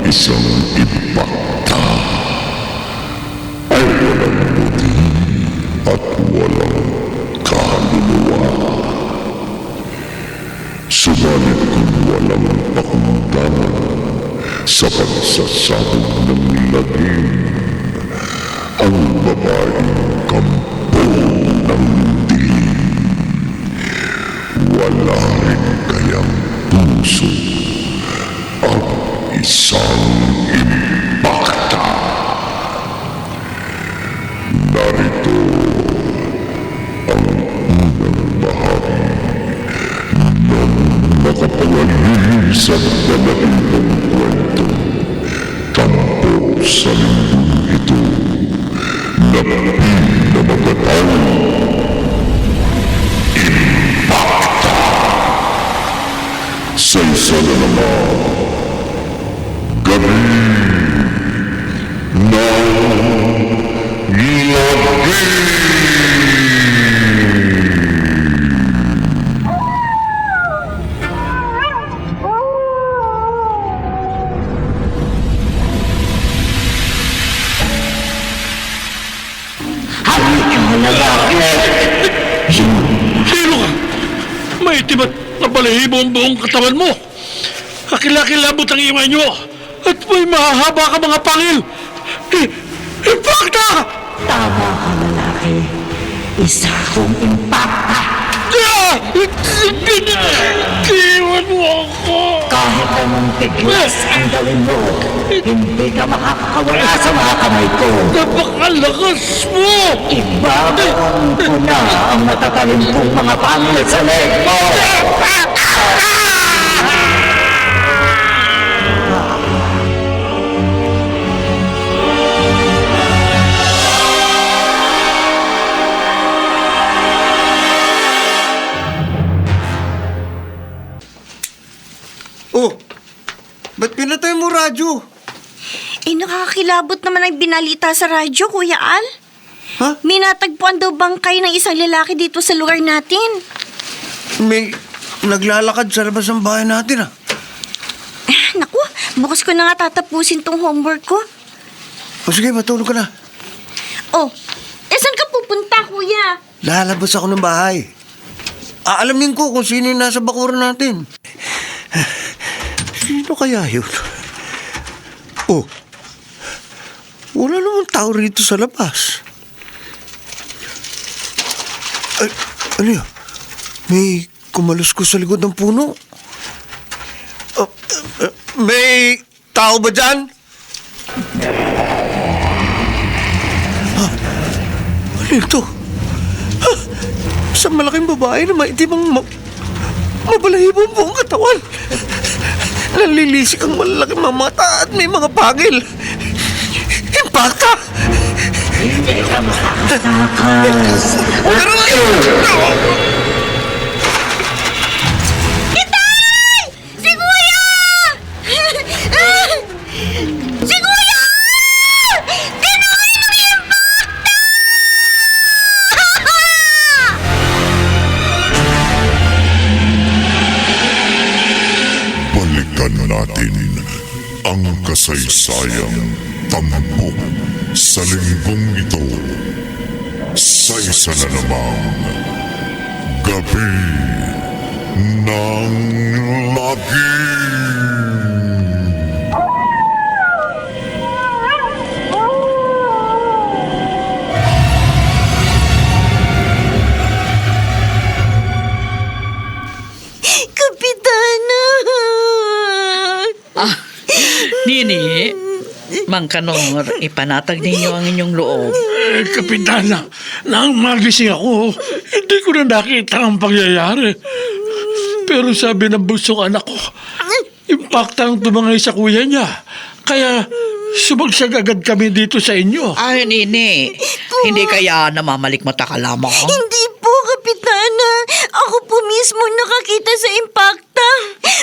isang impakta ay walang buti at walang kaluluwa. Subalit kung walang pakundangan sa pagsasabog ng lagim, ang babaeng kampo ng dilim, wala rin kayang puso at isang impakta. Narito ang unang bahagi ng nakapangalilisang dalawang kwento. Kampo sa linggong ito na pinamagatang impakta. Sa isa na naman, gabi ng lagi. Sino ka? Maitim at nabalahibo ang buong katawan mo. Kakilakilabot ang iwan nyo. At may mahahaba ka mga pangil. Impakta! Tama ka, lalaki. Isa kong impakta. Iwan mo ako. Kahit anong biglas ang gawin mo, hindi ka makakawala sa mga kamay ko. Napakalakas mo! Ibabaon ko na ang matatalim kong mga pangil sa leg mo. Oh, ba't pinatay mo radyo? Nakakakilabot naman ang binalita sa radyo, Kuya Al. Ha? May natagpuan daw bangkay ng isang lalaki dito sa lugar natin. May naglalakad sa labas ng bahay natin Naku, bukas ko na nga tatapusin tong homework ko. O sige, matulog ka na. Saan ka pupunta, Kuya? Lalabas ako ng bahay. Aalamin ko kung sino yung nasa bakuran natin. Sino kaya yun? Oh, wala namang tao rito sa labas. Ay, ano yun? May kumaluskos sa likod ng puno. May tao ba dyan? Ano ito? Sa malaking babae na maitim ang mabalahibong buong katawan. Nalilisik ang malalaking mga mata at may mga pangil. Impakta! Hindi ka makakatakas. Itay! Si Kuya! Si Kuya! Tinangay ng impakta! Balikan natin ang kasaysayang tampok sa linggong ito sa isa na namang gabi ng lagi. Kapitana! Nini, Mang Kanor, ipanatag ninyo ang inyong loob. Kapitana, nang magising ako, hindi ko na nakita ang pangyayari. Pero sabi ng busong anak ko, impakta ang tumangay sa kuya niya. Kaya sumagsag agad kami dito sa inyo. Ay, Nini, hindi kaya namamalikmata ka lamang? Hindi po, Kapitana. Ako po mismo nakakita sa impakta.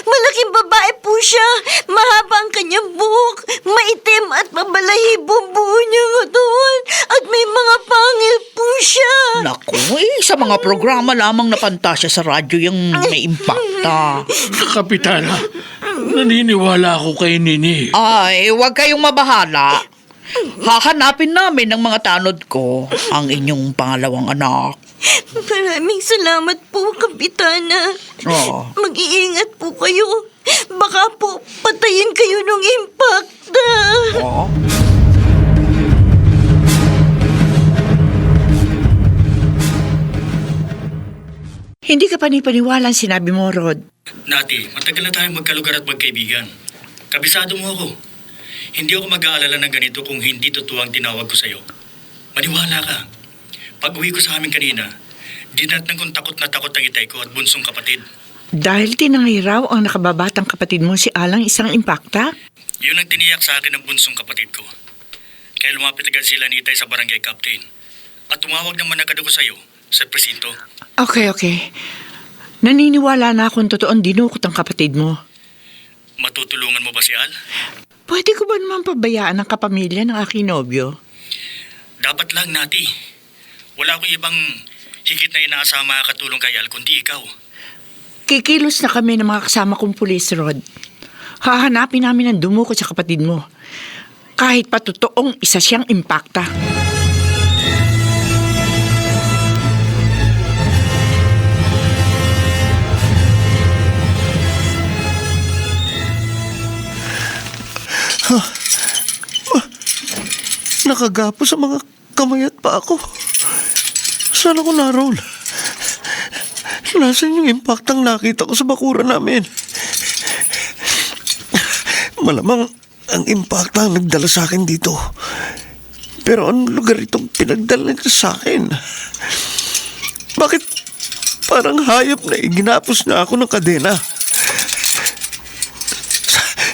Malaking babae po siya. Mahaba ang kanyang buhok. Maitim at mabalahibo ang buo niyang katawan. At may mga pangil po siya. Naku, sa mga programa lamang na pantasya sa radyo yung may impakta. Kapitana, Naniniwala ako kay Nini. Ay, huwag kayong mabahala. Hahanapin namin ng mga tanod ko ang inyong pangalawang anak. Maraming salamat po, Kapitana. Oh. Mag-iingat po kayo. Baka po patayin kayo ng impacta. Oh. Hindi ka panipaniwala ang sinabi mo, Rod. Nati, matagal na tayong magkalugar at magkaibigan. Kabisado mo ako. Hindi ako mag-aalala ng ganito kung hindi totoo ang tinawag ko sa'yo. Maniwala ka. Pag uwi ko sa amin kanina, dinatnan kong takot na takot ang itay ko at bunsong kapatid. Dahil tinangay raw ang nakababatang kapatid mo si Alang isang impakta? Yun ang tiniyak sa akin ng bunsong kapatid ko. Kaya lumapit agad sila ni Itay sa barangay captain. At tumawag ng managad ako sa'yo, sa presinto. Okay. Naniniwala na akong totoong dinukot ang kapatid mo. Matutulungan mo ba si Al? Pwede ko ba naman pabayaan ang kapamilya ng aking nobyo? Dapat lang, Nati. Wala akong ibang higit na inaasama makakatulong kay Al kundi ikaw. Kikilos na kami ng mga kasama kong pulis, Rod. Hahanapin namin ang dumukot sa kapatid mo. Kahit pa totoong isa siyang impakta. Nakagapo sa mga kamay at pa ako. Saan ako naroon? Nasaan yung impaktang nakita ko sa bakuran namin? Malamang ang impakta ang nagdala sa akin dito. Pero anong lugar itong pinagdala nito sa akin? Bakit parang hayop na ginapos na ako ng kadena?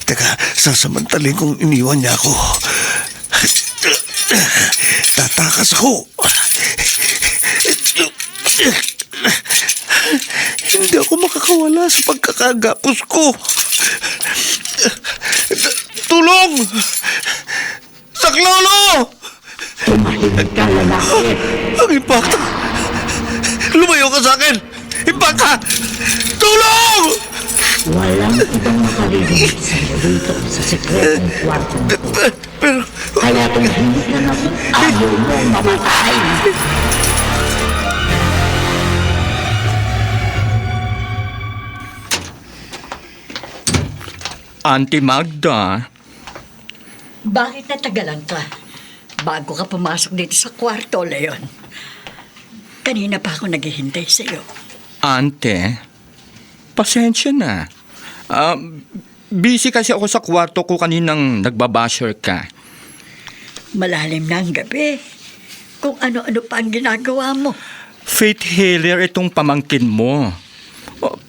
Teka, sasamantalin kong iniwan niya ako. Tatakas ako. Hindi ako makakawala sa pagkakagapos ko. Tulong! Saklolo! Tumahimik ka, lalaki. Ang impakta! Lumayo ka sa akin! Impakta! Tulong! Walang ibang makarinig sa'yo dito sa sekretong kwarto mo. Pero, Kaya tumahimik ka na kung ayaw mo mamatay. Auntie Magda, Bakit natagalan ka? Bago ka pumasok dito sa kwarto, Leon. Kanina pa ako naghihintay sa'yo. Ante, pasensya na. Busy kasi ako sa kwarto ko kaninang nagbabasher ka. Malalim na ang gabi. Kung ano-ano pa ang ginagawa mo. Faith healer itong pamangkin mo.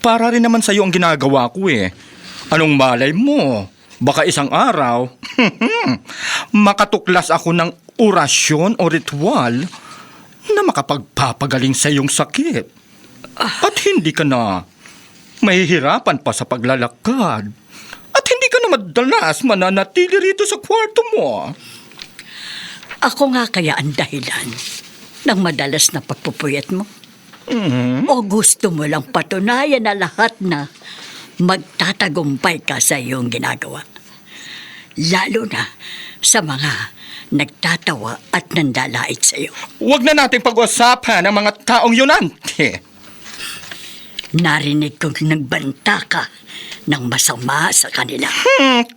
Para rin naman sa'yo ang ginagawa ko eh. Anong malay mo? Baka isang araw, makatuklas ako ng orasyon o ritual na makapagpapagaling sa iyong sakit. At hindi ka na mahihirapan pa sa paglalakad. At hindi ka na madalas mananatili rito sa kwarto mo. Ako nga kaya ang dahilan ng madalas na pagpupuyat mo? O gusto mo lang patunayan na lahat na magtatagumpay ka sa iyong ginagawa? Lalo na sa mga nagtatawa at nandalait sa iyo. Huwag na nating pag-usapan ang mga taong yun, Ante. Narinig kong nagbanta ka ng masama sa kanila.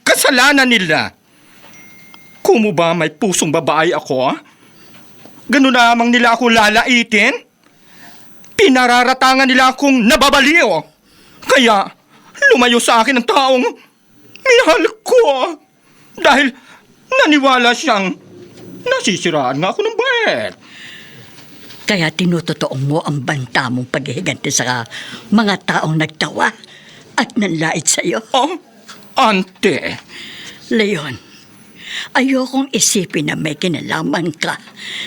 Kasalanan nila. Kumo ba may pusong babae ako? Ganun lamang nila ako lalaitin? Pinararatangan nila akong nababaliw. Kaya lumayo sa akin ang taong minahal ko. Dahil naniwala siyang nasisiraan nga ako ng bait. Kaya tinutotoo mo ang banta mong paghihiganti sa mga taong nagtawa at nanlait sa iyo. Ante. Leon, ayokong isipin na may kinalaman ka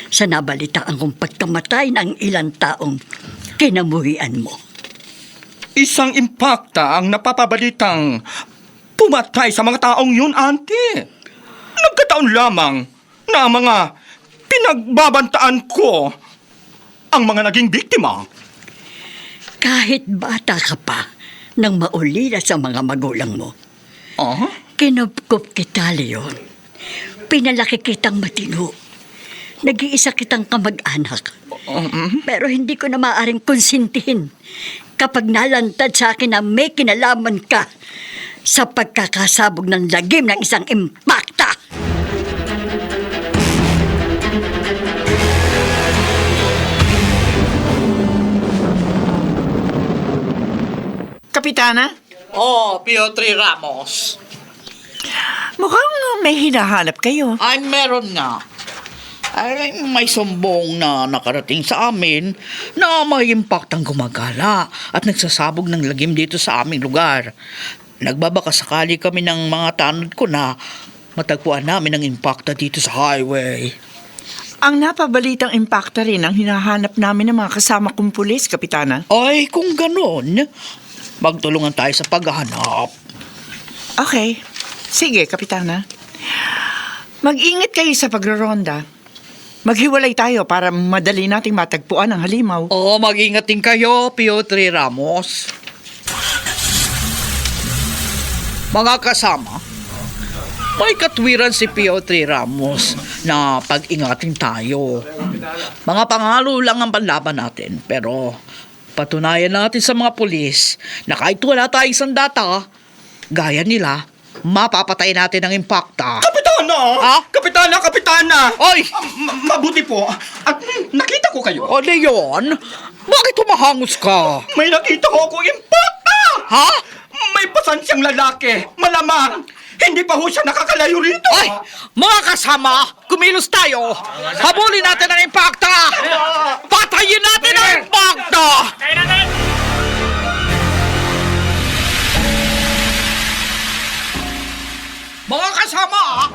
sa nabalitaan kong pagkamatay ng ilang taong kinamuhian mo. Isang impakta ang napapabalitang pumatay sa mga taong yun, Ante. Nagkataon lamang na ang mga pinagbabantaan ko ang mga naging biktima. Kahit bata ka pa nang maulila sa mga magulang mo, Kinupkup kita, Leon. Pinalaki kitang matino. Nag-iisa kitang kamag-anak. Pero hindi ko na maaaring konsintihin kapag nalantad sa akin na may kinalaman ka sa pagkakasabog ng lagim ng isang impakta. Kapitana, Piotr Ramos. mukhang may hinahanap kayo. Ay, meron nga. Ay, may sumbong na nakarating sa amin na may impaktang gumagala at nagsasabog ng lagim dito sa aming lugar. Nagbabaka sakali kami ng mga tanod ko na matagpuan namin ang impakta dito sa highway. Ang napabalitang impacta rin ang hinahanap namin ng mga kasama kong pulis, Kapitana. Ay, kung ganon, magtulungan tayo sa paghahanap. Okay. Sige, Kapitana. Mag-ingat kayo sa pagroronda. Maghiwalay tayo para madali nating matagpuan ang halimaw. Oo, mag-ingat din kayo, Piotr Ramos. Mga kasama, may katwiran si Piotr Ramos na pag-ingatin tayo. Mga pangalo lang ang panlaban natin, pero patunayan natin sa mga pulis na kahit wala tayong sandata, gaya nila, mapapatay natin ang impakta. Kapitana! Ha? Kapitana! Oy! Mabuti po. At nakita ko kayo. O Leon, bakit humahangos ka? May nakita ko akong impakta! Ha? May pasan siyang lalaki. Malamang. Hindi pa ho siya nakakalayo rito. Ay! Mga kasama, kumilos tayo! Habulin natin ang impakta! Patayin natin ang impakta! Mga kasama!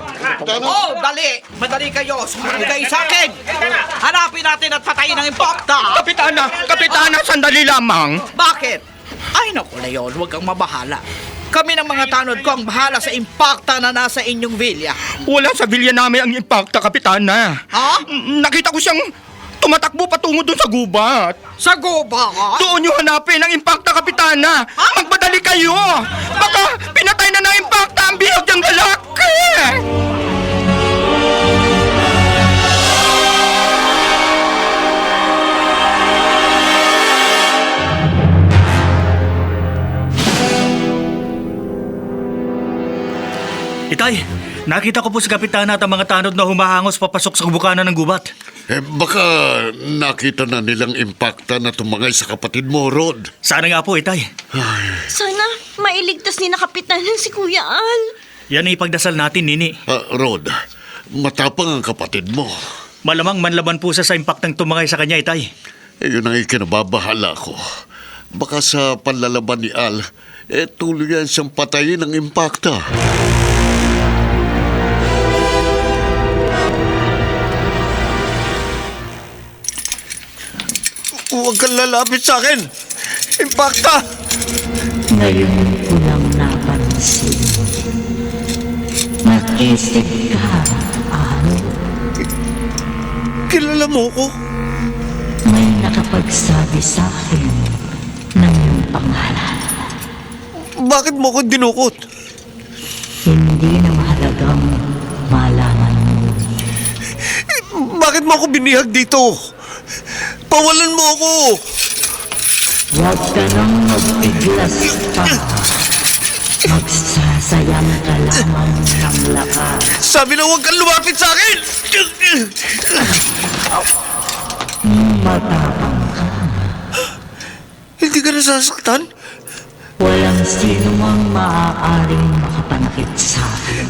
Dali! Madali kayo! Sumunod kayo sa akin! Hanapin natin at patayin ang impakta! Kapitana, sandali lamang. Bakit? Ay naku, Leon, huwag kang mabahala. Kami ng mga tanod ko ang bahala sa impakta na nasa inyong vilya. Wala sa vilya namin ang impakta, Kapitana. Ha? Nakita ko siyang tumatakbo patungo doon sa gubat. Sa gubat? Doon nyo hanapin ang impakta, Kapitana. Magpadali kayo. Baka pinatay na ng impakta ang bihag ng lalaki. Itay, nakita ko po si Kapitana at ang mga tanod na humahangos papasok sa bukana ng gubat. Baka nakita na nilang impakta na tumangay sa kapatid mo, Rod. Sana nga po, Itay. Sana mailigtas ni na Kapitan si Kuya Al. Yan ay ipagdasal natin, Nini. Rod, matapang ang kapatid mo. Malamang manlaban po siya sa impaktang tumangay sa kanya, Itay. Yun ang ikinababahala ko. Baka sa panlalaban ni Al, tuluyan siyang patayin ng impakta. Huwag kang lalapit sa akin! Impakta! Ngayon ko lang napansin. Mag-isip ka, Kilala mo ko? may nakapagsabi sa akin ng iyong pangalan. Bakit mo ko dinukot? Hindi na mahalagang malaman mo. Bakit mo ako binihag dito? Pawalan mo ako! Huwag ka nang magbiglas pa. Magsasayang ka lamang ng lakas. Sabi na huwag kang lumapit sa akin! Matapang ka. Hindi ka nasasaktan? Walang sino mang maaaring makapanakit sa akin.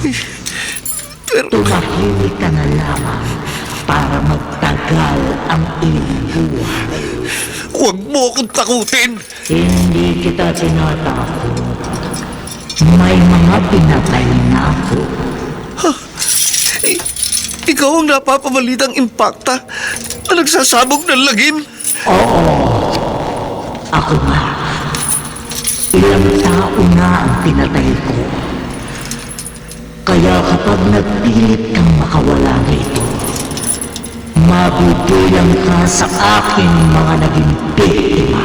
Pero Tumahimik ka na lamang para magtagal ang iyong buhay. huwag mo akong takutin! Hindi kita tinatakot. May mga pinatay na ako. Ikaw ang napapabalitang impakta na nagsasabog ng lagim? Ako nga. Ilang tao na ang pinatay ko. Kaya kapag nagpilit kang makawala rito, mabubuyan ka sa aking mga naging biktima.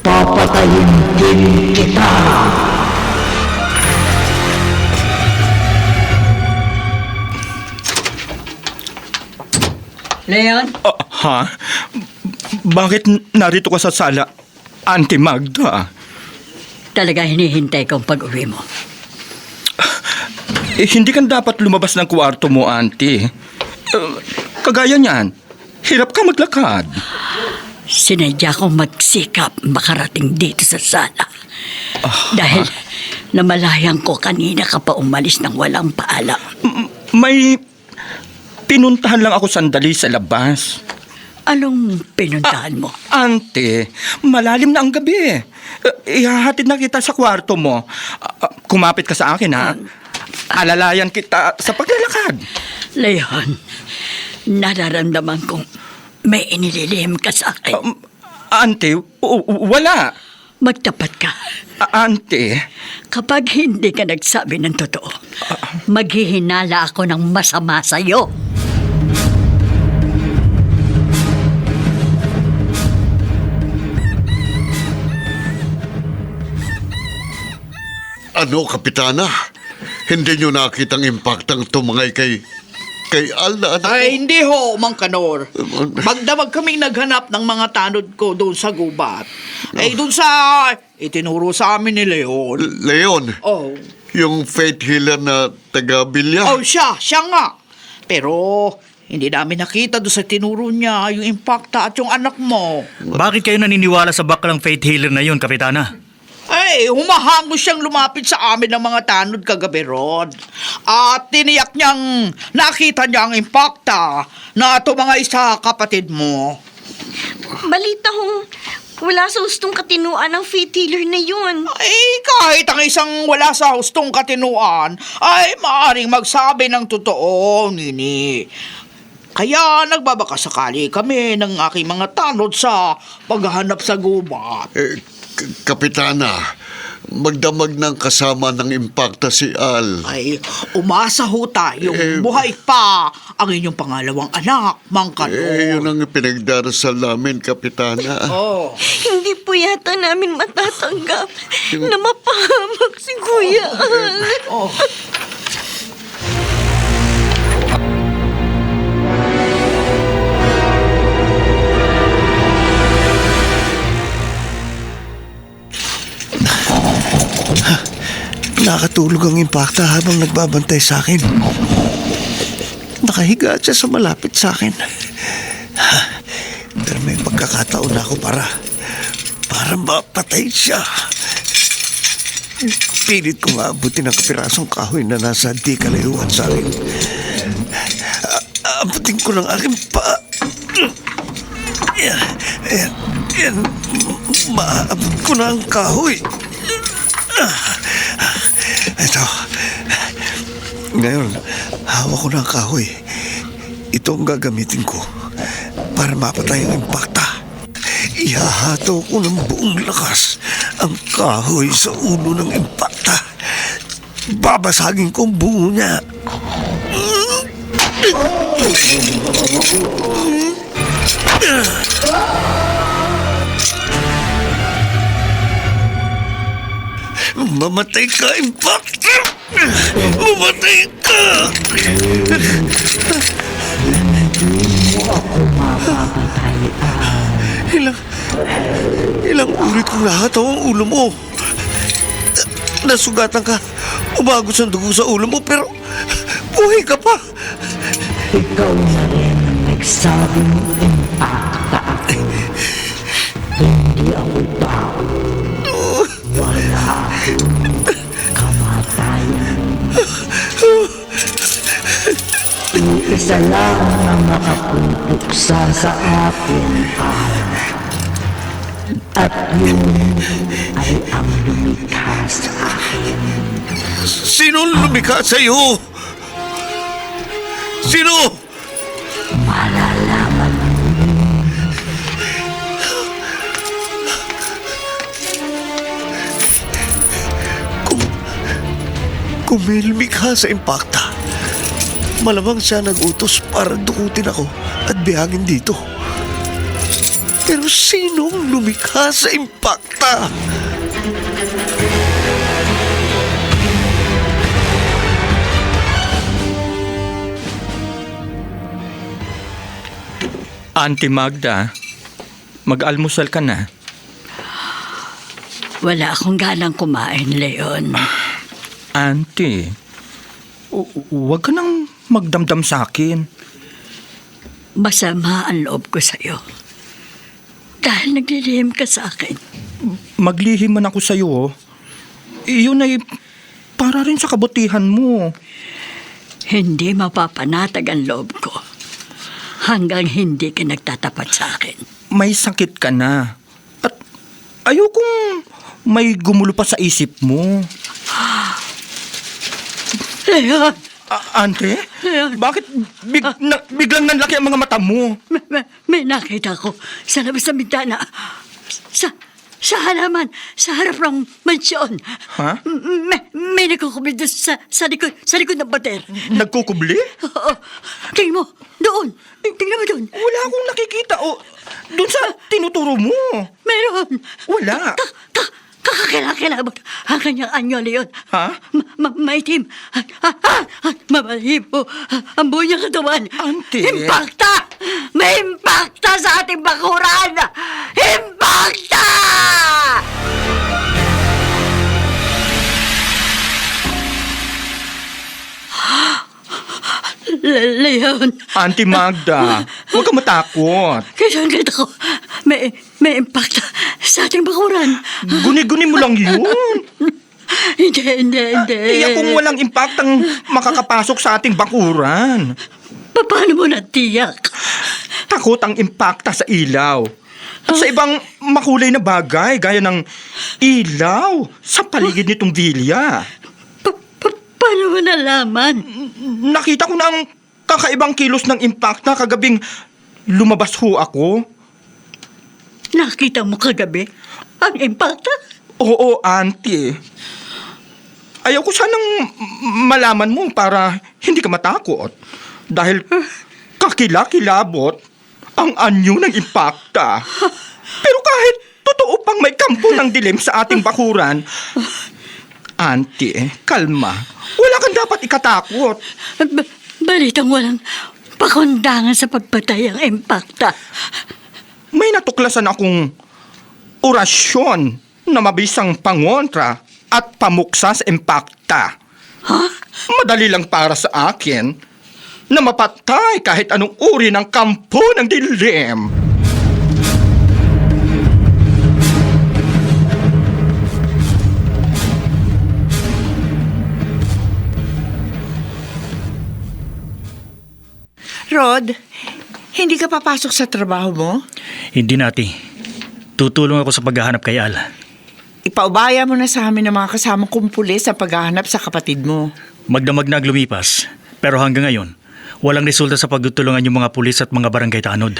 Papatayin din kita. Leon, Ha? Bakit narito ka sa sala, Auntie Magda? talaga hinihintay ko ang pag-uwi mo. Hindi kan dapat lumabas ng kwarto mo, Auntie. Kagaya niyan, hirap ka maglakad. Sinadya kong magsikap makarating dito sa sala. Dahil namalayan ko kanina ka pa umalis ng walang paalam. May pinuntahan lang ako sandali sa labas. Anong pinuntahan mo? Auntie, malalim na ang gabi. Ihahatid na kita sa kwarto mo. Kumapit ka sa akin, ha? Alalayan kita sa paglalakad. Leon, nararamdaman kong may inililihim ka sa akin. Auntie, wala. Magtapat ka. Auntie. Kapag hindi ka nagsabi ng totoo, maghihinala ako ng masama sa'yo. Ano, Kapitana? Hindi nyo nakitang impactang tumangay kay Al na anak Ay, ko? hindi ho, Mang Kanor. Magdamag kaming naghanap ng mga tanod ko doon sa gubat. Ay, doon sa itinuro sa amin ni Leon. Leon, Oh. yung faith healer na taga-Bilya. Oh, siya nga. Pero, hindi namin nakita doon sa tinuro niya yung impacta at yung anak mo. Bakit kayo naniniwala sa baklang faith healer na yun, Kapitana? Ay, humahangos siyang lumapit sa amin ng mga tanod kagabi, Rod. At tiniyak niyang nakita niya ang impacta na tumangay sa kapatid mo. Balita hong wala sa hustong katinuan ng faith healer na yun. Ay, kahit ang isang wala sa hustong katinuan, ay maaaring magsabi ng totoo, Nini. Kaya nagbabaka sakali kami ng aking mga tanod sa paghahanap sa gubat. Kapitana, magdamag ng kasama ng impacta si Al. Ay, umasa ho tayong buhay pa ang inyong pangalawang anak, Mang Kanor. Yun ang pinagdarasal namin, Kapitana. Oh. Hindi po yata namin matatanggap na mapahamak si Kuya Al. Oh. Nakatulog ang impacta habang nagbabantay sa akin. Nakahiga siya sa malapit sa akin. Pero may pagkakataon ako para mapatay siya. Pilit kong aabutin ang kapirasong kahoy na nasa di kalayuan sa akin. Aabutin ko ng aking paa. Yan. Maabot ko na ang kahoy. Ito. Ngayon, hawak ko na ang kahoy. Ito ang gagamitin ko para mapatay ang impacta. Ihahato ko ng buong lakas ang kahoy sa ulo ng impacta. Babasagin ko ang buo niya. Mamatay ka, impacta! Mamatay ka! Ilang ulit kong nahataw ang ulo mo. Nasugatan ka. Umagos ang dugo sa ulo mo, pero buhay ka pa. Ikaw na rin ang nagsabing impacta ako. Hindi ako tao. Wala akong kamatayan. Isa lang ang makapupuksa sa akin, at yun ay ang lumikha sa akin. Sino lumikha sa'yo? Sino? Malalaman mo. Kung may lumikha sa impacta, malamang siya nag-utos para dukutin ako at bihagin dito. Pero sinong lumikha sa impacta? Auntie Magda, mag-almusal ka na. Wala akong ganang kumain, Leon. Auntie, huwag ka nang magdamdam sa akin. Masama ang loob ko sa'yo. Dahil naglilihim ka sa akin. Maglihim man ako sa'yo. Iyon ay para rin sa kabutihan mo. Hindi mapapanatag ang loob ko hanggang hindi ka nagtatapat sa akin. May sakit ka na. At ayokong may gumulo pa sa isip mo. Leon! Ante? Bakit biglang nanlaki ang mga mata mo? May nakita ko sa labas ng bintana. Sa halaman, sa harap ng mansyon. Ha? May nagkukubli doon sa likod ng bater. Nagkukubli? Oo. Tingnan mo, doon. Tingnan mo doon. Wala akong nakikita. Doon sa tinuturo mo. Meron. Wala. Kakakilabot ang kanyang anyo, Leon. Ha? Maitim. Mabalibo. Ang buo niyang katawan. Ante. Impakta! May impakta sa ating bakuran! Impakta! Leon. Auntie Magda, huwag ka matakot. Kita ko. May impakta sa ating bakuran. Guni-guni mo lang yun. Hindi. Tiyak kung walang impaktang makakapasok sa ating bakuran. Paano mo natiyak? Takot ang impakta sa ilaw. At sa ibang makulay na bagay, gaya ng ilaw sa paligid nitong vilya. Paano mo nalaman? Nakita ko na ang kakaibang kilos ng impakta kagabing lumabas ho ako. Nakita mo kagabi ang impakta? Oo, auntie. Ayaw ko sanang malaman mo para hindi ka matakot. Dahil kakilakilabot ang anyo ng impakta. Pero kahit totoo pang may kampo ng dilim sa ating bakuran, auntie, kalma. Wala kang dapat ikatakot. Balitang walang pakundangan sa pagpatay ang impakta. May natuklasan akong orasyon na mabisang pangontra at pamuksa sa impakta. Ha? Madali lang para sa akin na mapatay kahit anong uri ng kampo ng dilim. Rod, hindi ka papasok sa trabaho mo? Hindi nati. Tutulong ako sa paghahanap kay Al. Ipaubaya mo na sa amin ng mga kasamang kong pulis sa paghahanap sa kapatid mo. Magdamag na lumipas. Pero hanggang ngayon, walang resulta sa pagtutulungan yung mga pulis at mga barangay tanod.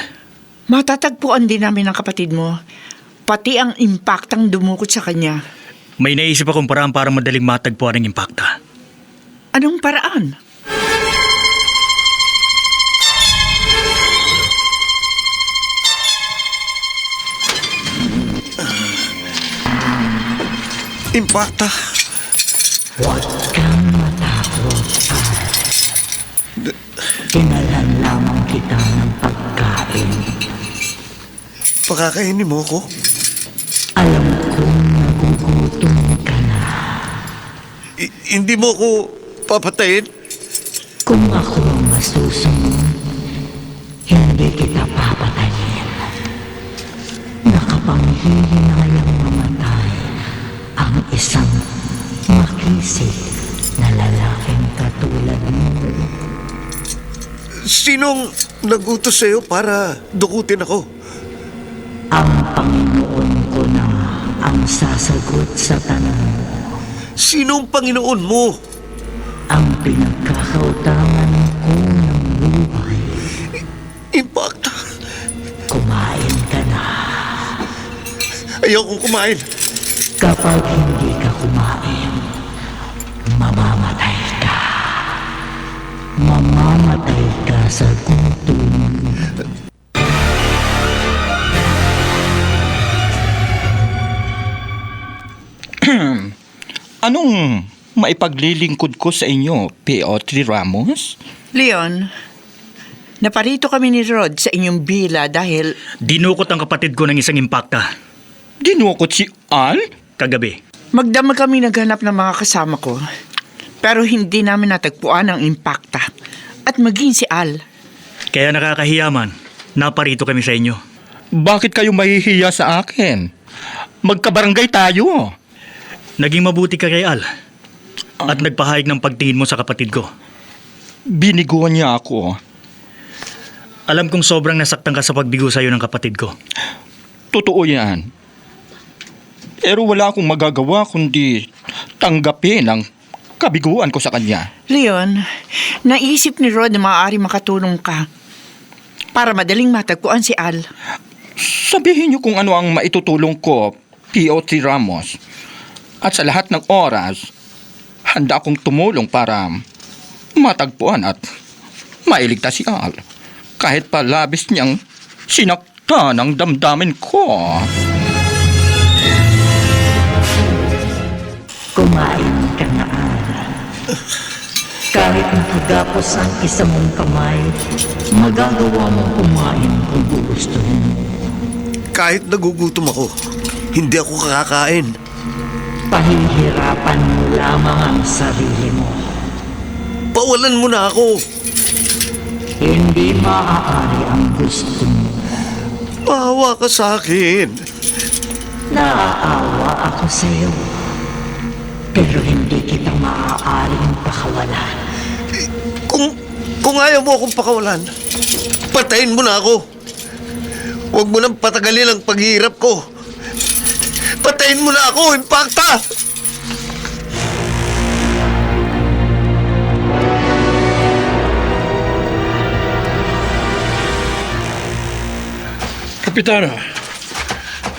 Matatagpuan din namin ang kapatid mo. Pati ang impaktang dumukot sa kanya. May naisip akong paraan para madaling matagpuan ang impakta. Anong paraan? Impakta. Huwag kang matakot. Dinalan lamang kita ng pagkain. Pakakainin mo ko? Alam kong nagugutom ka na. Hindi mo ko papatayin? Kung ako ang masusunod, hindi kita papatayin. Nakapanghihinayang mamatay ang isang makisig na lalaking katulad mo. Sinong nagutos sa'yo para dukutin ako? Ang Panginoon ko na ang sasagot sa tanong mo. Sinong Panginoon mo? Ang pinagkakautangan ko ng buhay. Impakta. Kumain ka na. Ayokong kumain. Kapag hindi ka kumain, mamamatay ka. Mamamatay ka sa gutom. Anong maipaglilingkod ko sa inyo, P.O.T. Ramos? Leon, Naparito kami ni Rod sa inyong bila dahil Dinukot ang kapatid ko ng isang impakta Dinukot si Al? kagabi. magdamag kami naghanap ng mga kasama ko. Pero hindi namin natagpuan ang impakta at maging si Al. Kaya nakakahiyaman, naparito kami sa inyo. Bakit kayo mahihiya sa akin? Magkabarangay tayo. Naging mabuti ka kay Al at nagpahayag ng pagtingin mo sa kapatid ko. Binigo niya ako. Alam kong sobrang nasaktan ka sa pagbigo sa'yo ng kapatid ko. Totoo yan. Pero wala akong magagawa kundi tanggapin ang kabiguan ko sa kanya. Leon, naisip ni Rod na maaari makatulong ka para madaling matagpuan si Al. Sabihin niyo kung ano ang maitutulong ko, P.O.T. Ramos. At sa lahat ng oras, handa akong tumulong para matagpuan at mailigtas si Al. Kahit pa labis niyang sinaktan ang damdamin ko. Kumain ka na, Al. Kahit nakagapos ang isa mong kamay, magagawa mong kumain kung gugustuhin mo. Kahit nagugutom ako, hindi ako kakain. Pahihirapan mo lamang ang sarili mo. Pawalan mo na ako. Hindi maaari ang gusto mo. Maawa ka sa akin. Naaawa ako sa iyo. Pero hindi kita maaaring pakawalan. Kung ayaw mo akong pakawalan, patayin mo na ako. Huwag mo nang patagalin ang paghihirap ko. Patayin mo na ako, impakta! Kapitana,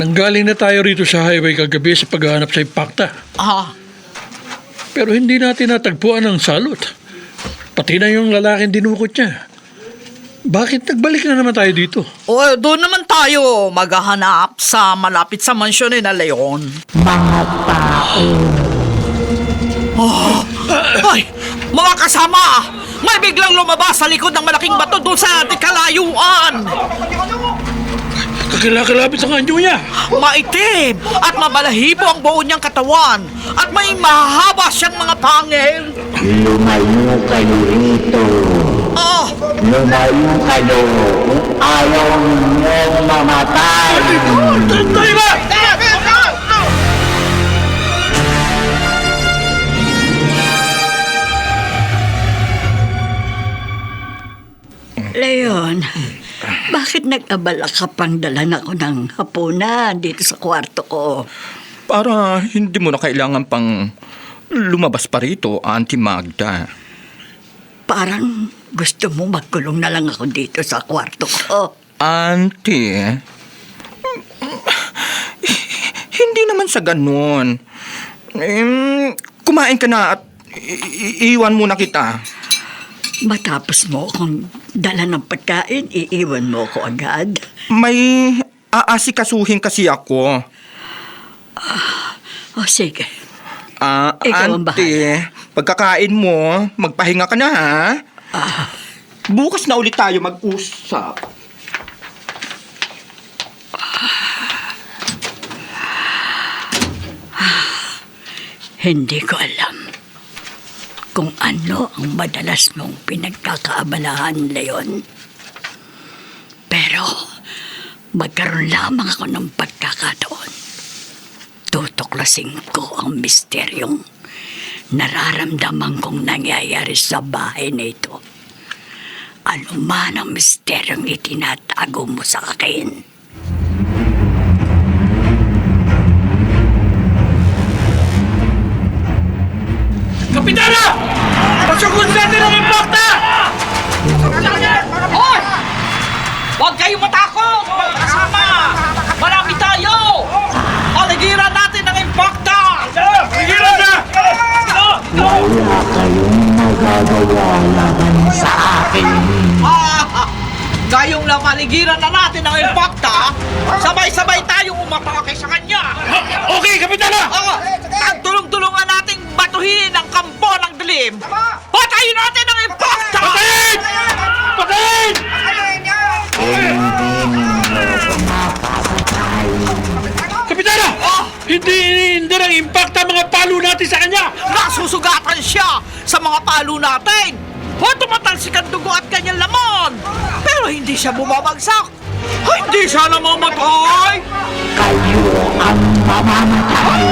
nanggaling na tayo rito sa highway kagabi sa paghahanap sa impakta. Pero hindi natin natagpuan ang salot. Pati na yung lalaking dinukot niya. Bakit nagbalik na naman tayo dito? O, doon naman tayo maghahanap sa malapit sa mansyon ni na Leon. Mga tao. Ay, mga kasama! May biglang lumabas sa likod ng malaking bato doon sa ating kalayuan. Kakilakilapit sa kanyo niya. Maitim at mabalahibo ang buo niyang katawan at may mahaba siyang mga pangil. Lumayo kayo rito. Lumayo kayo kung ayaw ninyong mamatay. Tayo ba? Leon, bakit nag-abala ka pang dalan ako ng hapunan dito sa kwarto ko? Para hindi mo na kailangan pang lumabas pa rito, Auntie Magda. Parang gusto mo magkulong na lang ako dito sa kwarto ko. Auntie, hindi naman sa ganun. Kumain ka na at iiwan muna kita. Matapos mo akong dala ng pagkain, iiwan mo ako agad. May aasikasuhin kasi ako. Sige. Ikaw ang Auntie, pagkakain mo, magpahinga ka na ha? Bukas na ulit tayo mag-usap. Hindi ko alam kung ano ang madalas mong pinagkakaabalahan, Leon. Pero magkaroon lamang ako ng pagkakataon. Tutuklasin ko ang misteryong nararamdaman kong nangyayari sa bahay na ito. Ano man ang misteryong itinatago mo sa akin. Kapitana! Pasugun natin ang impakta! Hoy! Huwag kayong matakot, mga kasama! Marami tayo! Paligiran natin ang impakta! Pigilan na! Wala kayong magagawa laban sa akin. Gayong lang paligiran na natin ang impakta, sabay-sabay tayong umatake sa kanya! Okay, Kapitana! At tulong-tulungan nating batuhin ang kampo ng dilim! Patayin natin ang impakta! Patayin! Patayin! Kapitana! Hindi ng impacta mga palo natin sa kanya! Nasusugatan siya sa mga palo natin. O tumatalsik ang dugo at kanyang laman. Pero hindi siya bumabagsak. Hindi siya namamatay. Kayo ang mamamatay.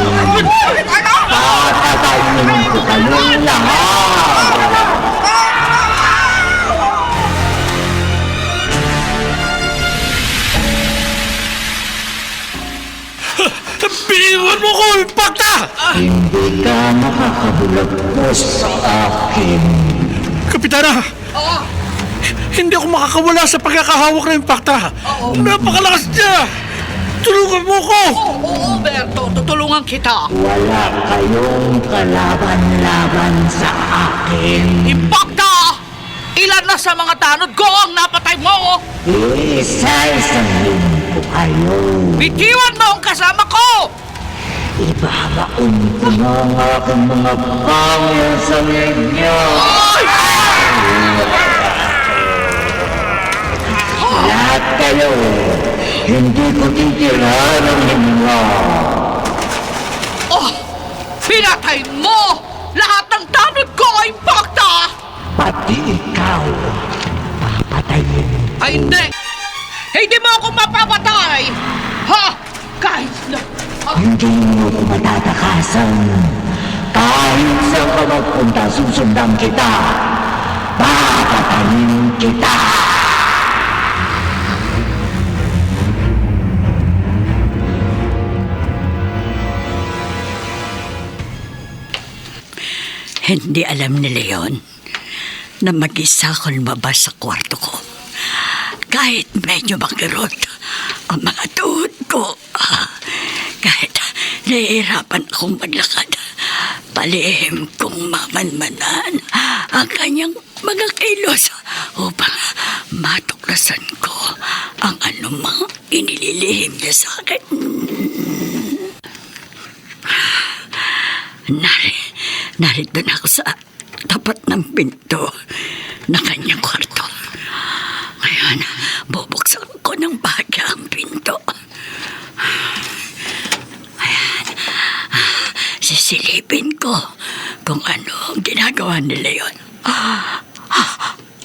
Patatayin ko kayong lahat. Biniwan mo ko, impacta! Hindi ka makakabulagpos sa akin. Kapitana! Hindi ako makakawala sa pagkakahawak ng impacta. Napakalakas niya! Tulungan mo ko! Oo, Berto. Tutulungan kita. Wala kayong kalaban-laban sa akin. Impacta! Ilan na sa mga tanod ko ang napatay mo? Isa-isahin ko kayo. Bitiwan mo ang kasama ko! Ibabaon ko na ang aking mga pangil sa inyo. Lahat kayo, hindi ko titirahan ang inyo. Oh! Pinatay mo! Lahat ng tanod ko, Impacta! Pati ikaw, papatayin. Ay, hindi! Hindi mo ako mapapatay! Ha? Kahit na... Hindi mo ko matatakasan. Kahit saan ka magpunta, susundan kita. Papatayin kita. Hindi alam ni Leon na mag-isa ako lumabas sa kwarto ko. Kahit medyo makirot ang mga tuhod ko. Kahit nahihirapan akong maglakad, palihim kong mamanmanan ang kanyang mga kilos upang matuklasan ko ang anumang inililihim niya sa akin. Narito na ako sa tapat ng pinto na kanyang kwarto. Ngayon, bubuksan ko ng bahagya ang pinto. Ayan. Sisilipin ko kung ano ang ginagawa ni Leon.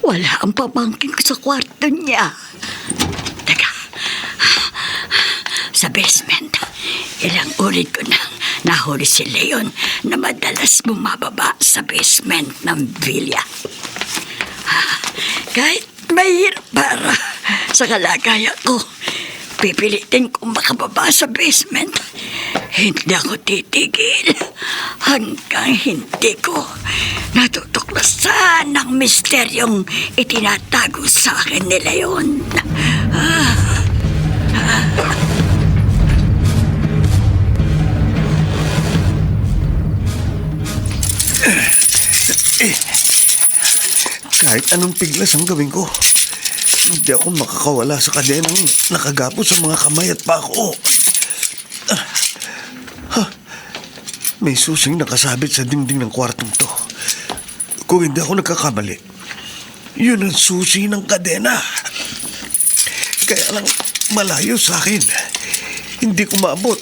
Wala ang pamangkin ko sa kwarto niya. Teka. Sa basement, ilang ulit ko nang nahuli si Leon na madalas bumababa sa basement ng villa. Kahit mahirap para sa kalagayan ko, pipilitin kong makababa sa basement. Hindi ako titigil hanggang hindi ko natutuklasan ang misteryong itinatago sa akin ni Leon. Kahit anong piglas ang gawin ko, hindi ako makakawala sa kadenang nakagapo sa mga kamay at pako. May susing nakasabit sa dingding ng kwartong to. Kung hindi ako nagkakamali, yun ang susi ng kadena. Kaya lang malayo sa akin. Hindi ko maabot.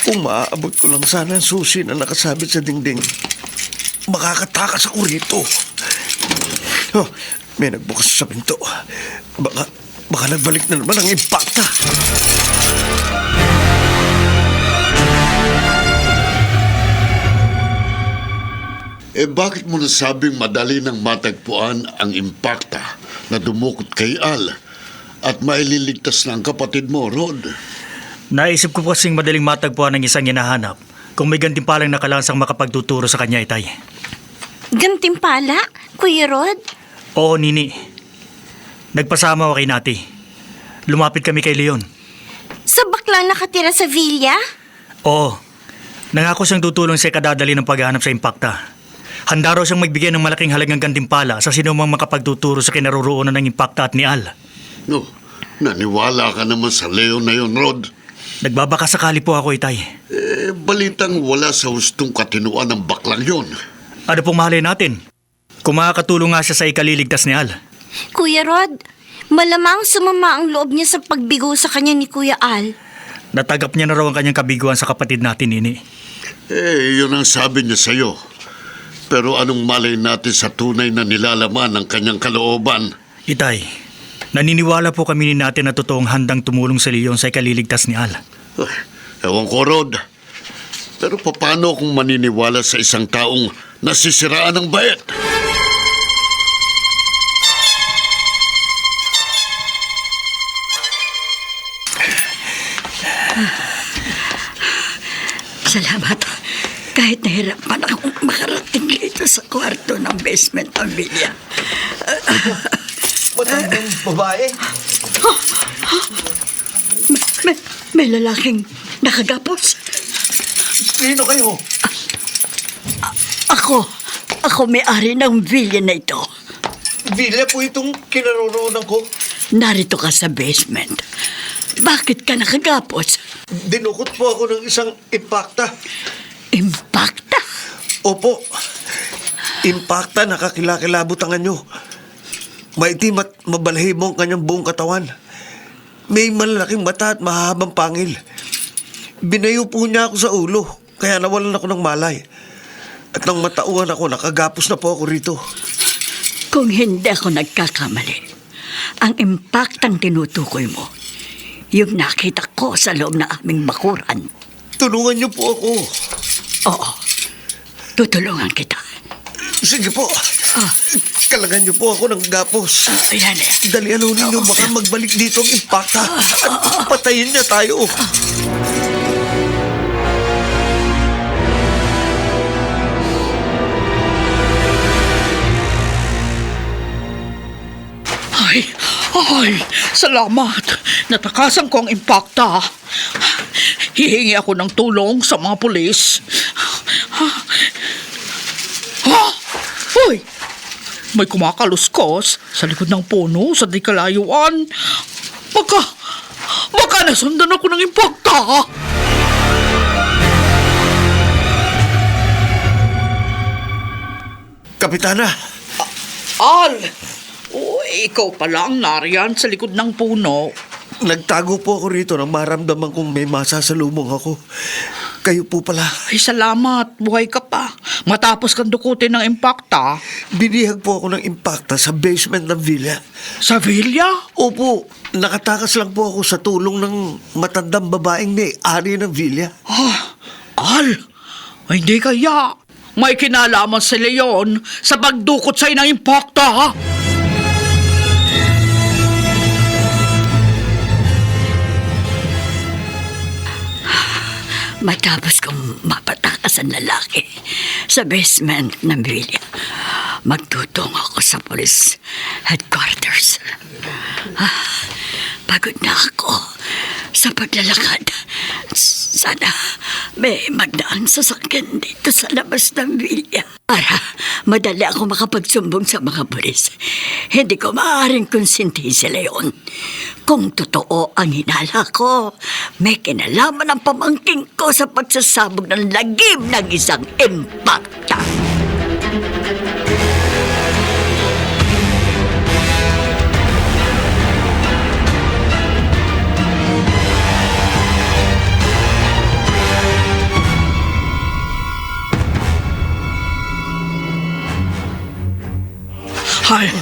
Kung maaabot ko lang sana ang susi na nakasabit sa dingding, makakatakas ako rito. Oh, may nagbukas sa pinto. Baka nagbalik na naman ang impacta. Bakit mo nasabing madali nang matagpuan ang impacta na dumukot kay Al at maililigtas na ang kapatid mo, Rod? Naisip ko kasing madaling matagpuan ang isang hinahanap kung may gantimpalang nakalansang makapagtuturo sa kanya, Itay. Gantimpala, Kuya Rod? Oo, Nini. Nagpasama ako kay Nati. Lumapit kami kay Leon. Sa baklang nakatira sa villa? Oo. Nangako siyang tutulong sa kadadali ng paghahanap sa impacta. Handa raw siyang magbigay ng malaking halagang gantimpala sa sinumang makapagtuturo sa kinaroroonan ng impacta at ni Al. No, naniwala ka naman sa Leon na yun, Rod. Nagbabakasakali po ako, Itay. Balitang wala sa hustong katinuan ng baklang yon. Ano pong mahalin natin? Kung makakatulong nga siya sa ikaliligtas ni Al. Kuya Rod, malamang sumama ang loob niya sa pagbigo sa kanya ni Kuya Al. Natagap niya na raw ang kanyang kabiguan sa kapatid natin, Nini. Yun ang sabi niya sa'yo. Pero anong malay natin sa tunay na nilalaman ng kanyang kalooban? Itay, naniniwala po kami ni natin na totoong handang tumulong sa Leon sa ikaliligtas ni Al. Ewan ko, Rod. Pero paano kung maniniwala sa isang taong nasisiraan ng bayet? Salamat. Kahit nahirapan akong makarating dito sa kwarto ng basement ng Villa. Matandang babae. May lalaking nakagapos. Sino kayo? Ako may-ari ng villa na ito. Villa po itong kinaroroonan ko. Narito ka sa basement. Bakit ka nakagapos? Dinukot po ako ng isang impacta. Impacta? Opo. Impacta, nakakilakilabot ang anyo. Maitim at mabalahibo ang kanyang buong katawan. May malalaking mata at mahabang pangil. Binayo po niya ako sa ulo, kaya nawalan ako ng malay. At nang matauhan ako, nakagapos na po ako rito. Kung hindi ako nagkakamali, ang impactang tinutukoy mo, yung nakita ko sa loob na aming bakuran. Tulungan niyo po ako. Oo, tutulungan kita. Sige po. Kalagan niyo po ako ng gapos. Ayan eh. Dalian ho ninyo, baka magbalik dito ang impacta at patayin niya tayo. Ay, salamat. Natakasan ko ang impacta. Hihingi ako ng tulong sa mga pulis. Hoy! May kumakaluskos sa likod ng puno sa di kalayuan. Baka nasundan ako ng impacta. Kapitana! Al! Ikaw pala ang nariyan sa likod ng puno. Nagtago po ako rito nang maramdaman kong may masasalubong ako. Kayo po pala. Ay, salamat. Buhay ka pa. Matapos kang dukutin ng impacta. Binihag po ako ng impacta sa basement ng villa. Sa villa? Opo, nakatakas lang po ako sa tulong ng matandang babaeng may-ari ng villa. Al! Ay, hindi kaya. May kinalaman si Leon sa pagdukot sa'yo ng impacta. Matapos kong mapatakas ang lalaki sa basement ng villa, magtutong ako sa police headquarters. Pagod na ako sa paglalakad. Sana may magdaan sasakyan dito sa labas ng villa para madali ako makapagsumbong sa mga pulis. Hindi ko maaaring konsintihin si Leon. Kung totoo ang hinala ko, may kinalaman ang pamangking ko sa pagsasabog ng lagim ng isang impacta. Ay,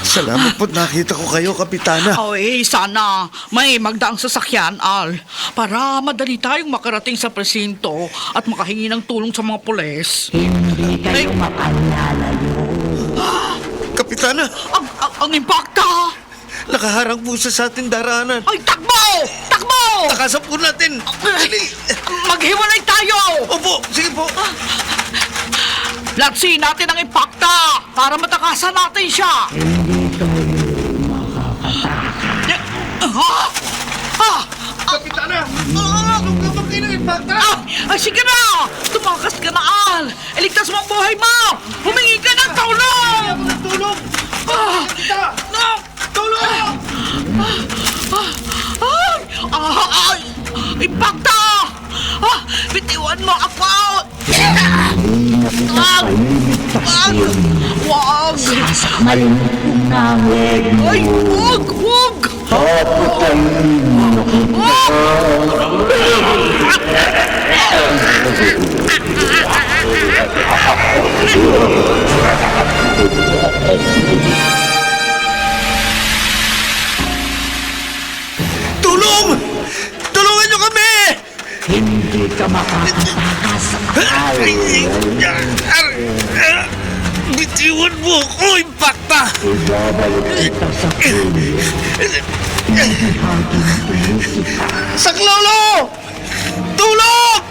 Salamat po nakita ko kayo, Kapitana. sana may magdaang sasakyan, Al, para madali tayong makarating sa presinto at makahingi ng tulong sa mga pulis. Hindi kayo makalalayo. Kapitana, Ang impacta! nakaharang po siya sa ating daranan. Ay, takbo! Takbo! Takasan po natin. Dali. Maghiwalay tayo! Opo, sige po. Latsin natin ang impacta para matakasan natin siya! Hindi kayo makakatakas. Kapitana, lumabang kayo ng impacta. Ay, sige na! Tumakas ka na, Al! Iligtas mo ang buhay mo! Humingi ka ng tulong! Tulong! Tulong! Ay! Impacta! Bitiwan mo ako! Wag! sa malimuting nangeg mo. Ay, wag! Wag! Papatayin mo kita. Tulong! Tulungan niyo kami! Hindi ka makakatakas sa Bitiwan mo ako, Impacta! ibabalik kita sa pulis. Saklolo! Tulong!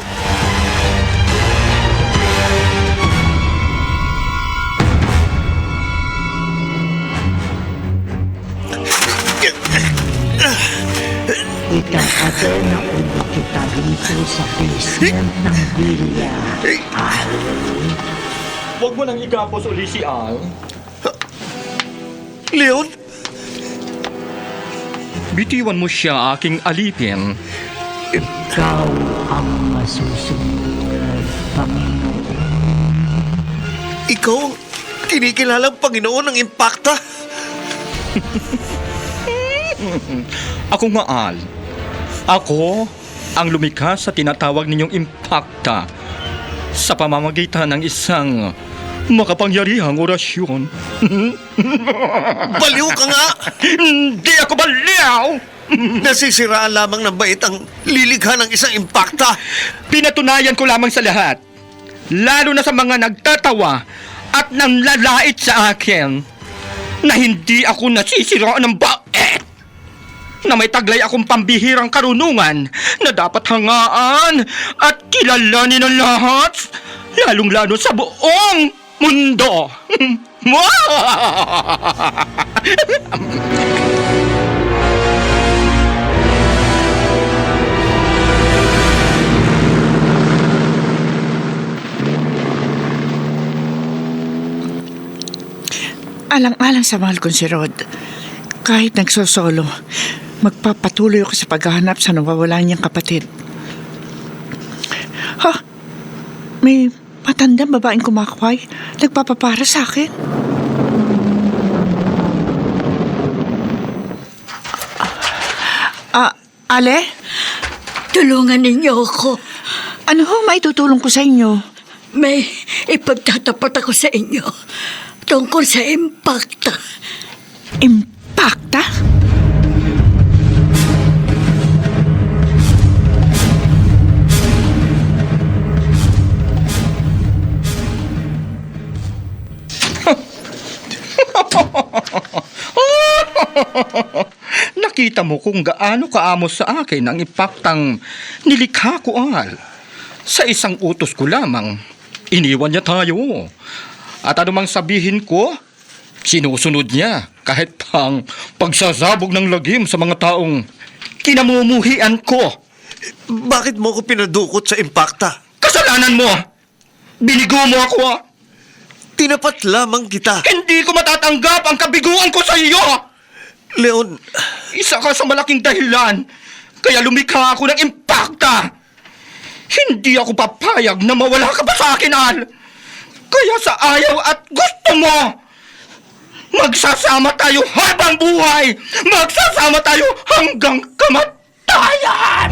Ikakadena ulit kita dito sa basement ng bilya. Huwag mo nang igapos uli si Al. Leon? Bitiwan mo siya, aking alipin. Ikaw ang masusunod, Panginoon. Ikaw ang kinikilalang Panginoon ng Impacta? Ako nga, Al. Ako ang lumikha sa tinatawag ninyong Impacta sa pamamagitan ng isang makapangyarihang orasyon. Baliw ka nga! Hindi ako baliw! Nasisiraan lamang ng bait ang lilikha ng isang Impacta. Pinatunayan ko lamang sa lahat, lalo na sa mga nagtatawa at nanlalait sa akin, na hindi ako nasisiraan ng bait, na may taglay akong pambihirang karunungan na dapat hangaan at kilalanin ng lahat, lalong-lalo sa buong mundo. Alang-alang sa mahal kong si Rod. Kahit nagsosolo, magpapatuloy ako sa paghahanap sa nawawala niyang kapatid. Ha? May matandang babaeng kumakway. Nagpapapara sa akin. Ale? Tulungan ninyo ako. Ano ho maitutulong ko sa inyo? May ipagtatapat ako sa inyo tungkol sa Impacta. Impacta? Nakita mo kung gaano kaamos sa akin ang ipaktang nilikha ko, Al. Sa isang utos ko lamang, iniwan niya tayo. At anumang sabihin ko, sinusunod niya kahit pang pagsasabog ng lagim sa mga taong kinamumuhian ko. Bakit mo ko pinadukot sa Impacta? Kasalanan mo! Binigo mo ako! Tinapat lamang kita. Hindi ko matatanggap ang kabiguan ko sa iyo! Leon, Isa ka sa malaking dahilan kaya lumikha ako ng Impacta. Hindi ako papayag na mawala ka pa sa akin, Al. Kaya sa ayaw at gusto mo, magsasama tayo habang buhay. Magsasama tayo hanggang kamatayan.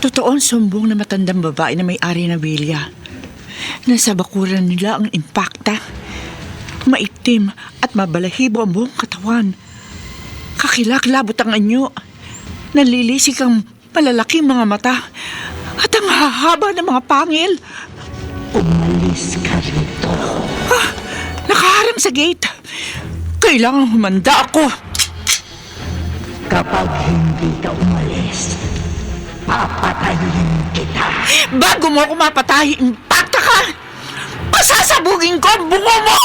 Totoo ang sumbong na matandang babae na may-ari ng bilya. Nasa bakuran nila ang Impacta. Maitim at mabalahibo ang buong katawan. Kakilak-labot ang anyo. Nalilisik ang malalaking mga mata. At ang hahaba ng mga pangil. Umalis ka rito. Nakaharang sa gate. Kailangan humanda ako. Kapag hindi ka umalis, papatayin kita. Bago mo ako mapatay, Impacta ka! Pasasabugin ko ang bungo mo!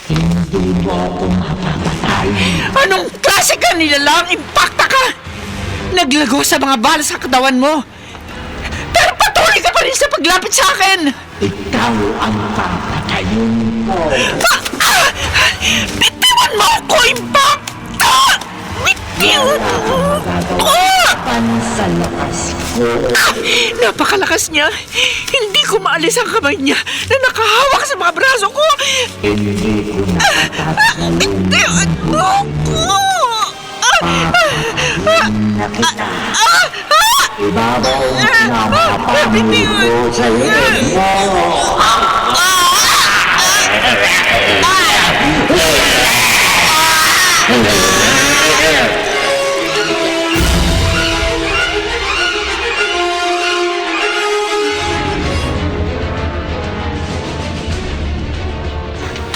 Hindi mo ako mapapatay. Anong klase ka nilalang? Impacta ka! Naglago sa mga bala sa katawan mo. Pero patuloy ka pa rin sa paglapit sa akin. Ikaw ang papatayin ko. Bitiwan mo ako, Impacta! Bitiwan mo ako! Sa lakas ko. Napakalakas niya. Hindi ko maalis ang kamay niya na nakahawak sa mga braso ko. Hindi ko nakatatalon. Bitiwan mo ako! Na kita. Ibabaw na mapamuli ko sa iyo mo.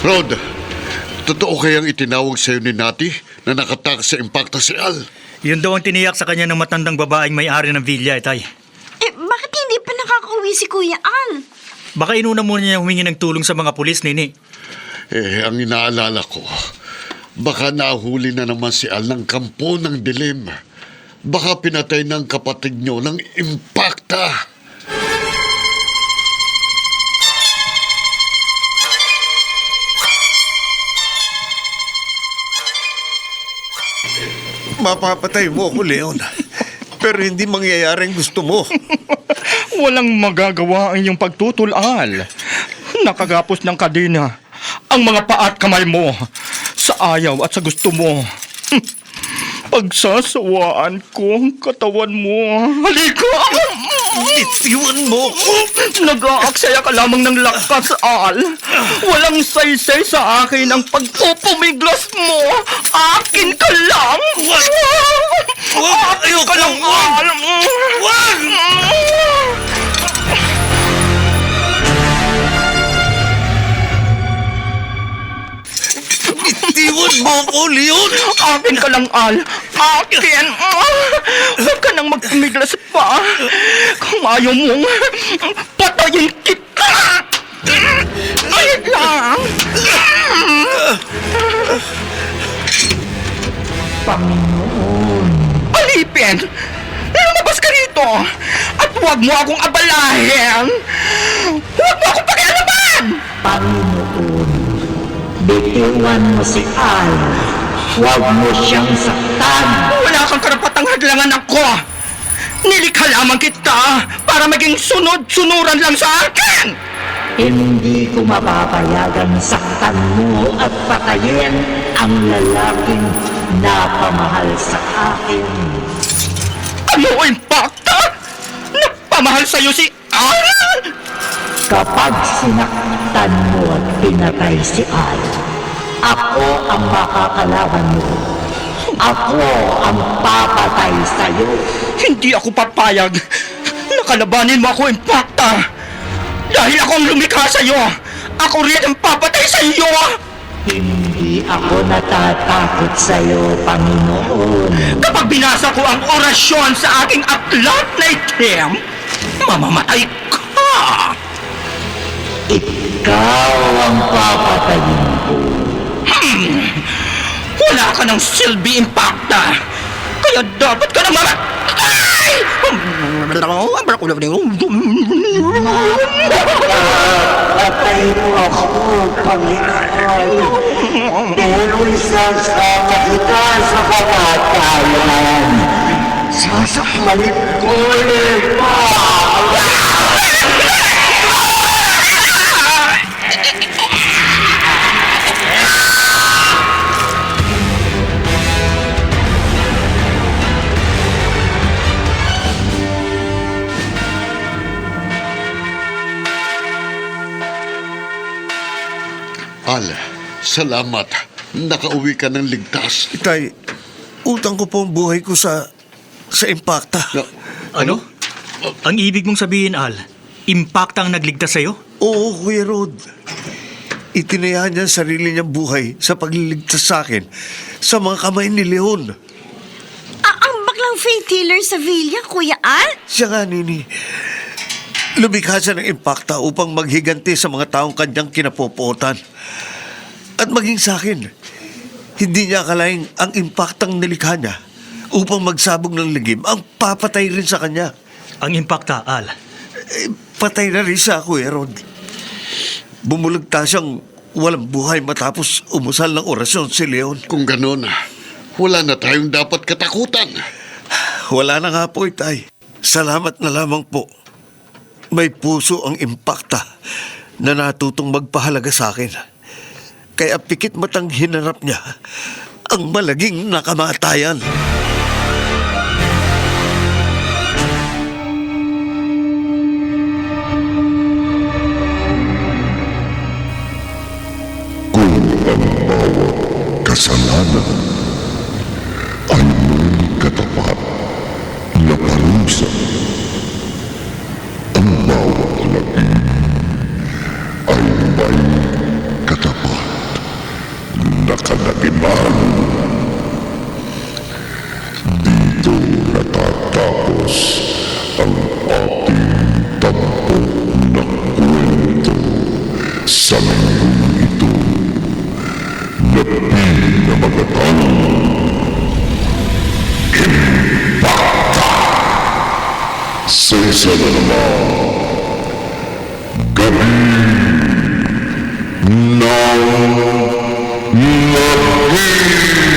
Rod, totoo kayang itinawag sa'yo ni Nati na nakatakas sa impacta si Al? Yun daw ang tiniyak sa kanya ng matandang babaeng may-ari ng villa, Itay. Bakit hindi pa nakakauwi si Kuya Al? Baka inuna muna niya humingi ng tulong sa mga pulis, Nini. Ang inaalala ko, baka nahuli na naman si Al ng kampo ng dilim. Baka pinatay ng kapatid niyo ng impacta. Mapapatay mo ako, Leon. Pero hindi mangyayaring gusto mo. Walang magagawa ang iyong pagtutulal. Nakagapos ng kadena ang mga paa at kamay mo sa ayaw at sa gusto mo. Pagsasawaan ko ang katawan mo. Halika! Bitiwan mo ko! Nag-aaksaya ka lamang ng lakas, Al. Walang saysay sa akin ang pagpupumiglas mo. Akin ka lang! Wag! Akin ka lang, Al! Wag! Bitiwan mo ko, Leon! Akin ka lang, Al. Akin! Huwag ka nang magpumiglas pa. Kung ayaw mong patayin kita! Ayun lang! Panginoon. Alipin! Lumabas ka rito! At huwag mo akong abalahin! Huwag mo akong pakialaman! Panginoon. Bitiwan mo si Al. Huwag mo siyang saktan. Wala kang karapatang hadlangan ako! Nilikha lamang kita para maging sunod-sunuran lang sa akin! Hindi ko mapapayagang saktan mo at patayin ang lalaking napamahal sa akin. Ano, Impacta? Nagpamahal sa'yo si Al? Kapag sinaktan mo at pinatay si Al, ako ang makakalaban mo. Ako ang papatay sa'yo. Hindi ako papayag na kalabanin mo ako, Impacta. Dahil ako ang lumikha sa'yo, ako rin ang papatay sa'yo. Hindi ako natatakot sa'yo, Panginoon. Kapag binasa ko ang orasyon sa aking aklat na itim, mamamatay ka. Ikaw ang papatayin ko. Wala ka ng silbi, Impacta. Kaya dapat ka na mamatay! Patay mo ako, Panginoon. Pero isasama kita sa kamatayan. Sasakmalin ko ulit pa. Al, salamat. Nakauwi ka ng ligtas. Itay, utang ko po ang buhay ko sa impacta. Ano? Ang ibig mong sabihin, Al, Impacta ang nagligtas sa'yo? Oo, Kuya Rod. Itinayahan niya ang sarili niyang buhay sa pagliligtas sa akin sa mga kamay ni Leon. Ang baklang faith healer sa villa, Kuya Al? Siya nga, Nini. Lumikha siya ng impacta upang maghiganti sa mga taong kanyang kinapopotan. At maging sa akin, hindi niya akalaing ang impactang nilikha niya upang magsabog ng ligim ang papatay rin sa kanya. Ang Impacta, Al. Patay na rin siya, Kuya Rod. bumulagta siyang walang buhay matapos umusal ng orasyon si Leon. Kung ganun, wala na tayong dapat katakutan. Wala na nga po, Itay. Salamat na lamang po. May puso ang impakta na natutong magpahalaga sa akin. Kaya pikit matang hinarap niya ang malaging nakamatayan. Kasalanan ay may katapat na parusa. Ang bawat lagim ay may katapat na kalagiman. Dito natatapos ang ating tampok na kwento sa linggong ito. Napi na magatang Impakta sa isa na naman gabi ng lagi.